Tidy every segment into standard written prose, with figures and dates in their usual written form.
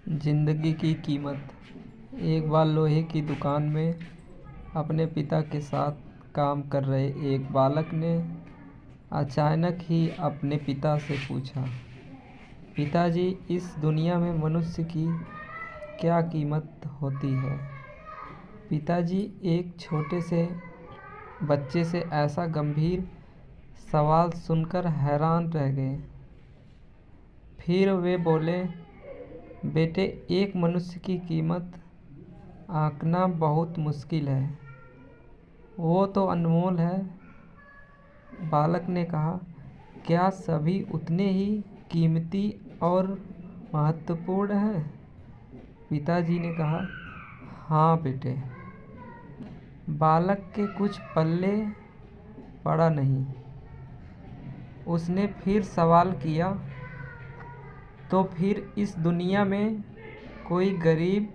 जिंदगी की कीमत। एक बार लोहे की दुकान में अपने पिता के साथ काम कर रहे एक बालक ने अचानक ही अपने पिता से पूछा, पिताजी, इस दुनिया में मनुष्य की क्या कीमत होती है? पिताजी एक छोटे से बच्चे से ऐसा गंभीर सवाल सुनकर हैरान रह गए। फिर वे बोले, बेटे, एक मनुष्य की कीमत आंकना बहुत मुश्किल है। वो तो अनमोल है। बालक ने कहा, क्या सभी उतने ही कीमती और महत्वपूर्ण हैं? पिताजी ने कहा, हाँ बेटे। बालक के कुछ पल्ले पड़ा नहीं। उसने फिर सवाल किया, तो फिर इस दुनिया में कोई गरीब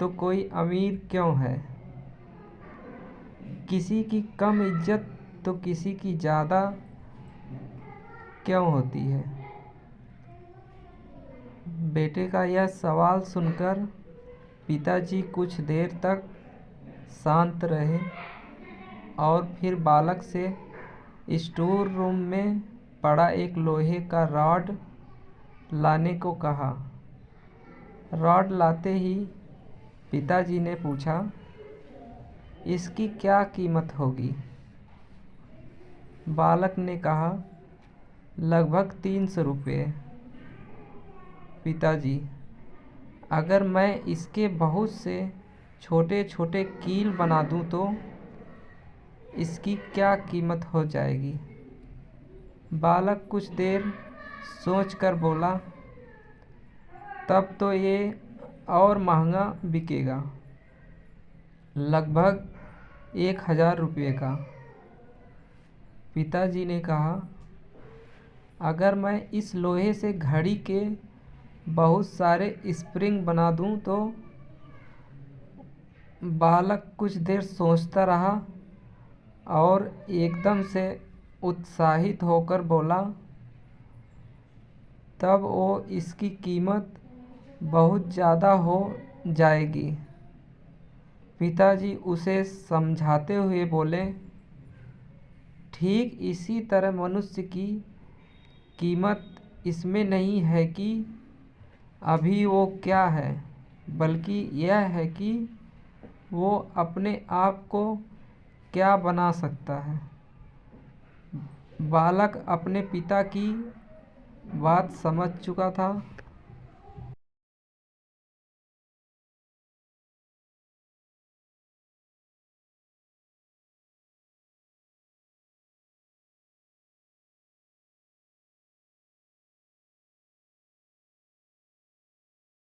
तो कोई अमीर क्यों है? किसी की कम इज्जत तो किसी की ज़्यादा क्यों होती है? बेटे का यह सवाल सुनकर पिताजी कुछ देर तक शांत रहे और फिर बालक से स्टोर रूम में पड़ा एक लोहे का रॉड लाने को कहा। रॉड लाते ही पिताजी ने पूछा, इसकी क्या कीमत होगी? बालक ने कहा, लगभग 300 रुपये। पिताजी, अगर मैं इसके बहुत से छोटे छोटे कील बना दूं तो इसकी क्या कीमत हो जाएगी? बालक कुछ देर सोचकर बोला, तब तो ये और महंगा बिकेगा, लगभग 1000 रुपये का। पिताजी ने कहा, अगर मैं इस लोहे से घड़ी के बहुत सारे स्प्रिंग बना दूं तो? बालक कुछ देर सोचता रहा और एकदम से उत्साहित होकर बोला, तब वो इसकी कीमत बहुत ज़्यादा हो जाएगी। पिताजी उसे समझाते हुए बोले, ठीक इसी तरह मनुष्य की कीमत इसमें नहीं है कि अभी वो क्या है, बल्कि यह है कि वो अपने आप को क्या बना सकता है। बालक अपने पिता की बात समझ चुका था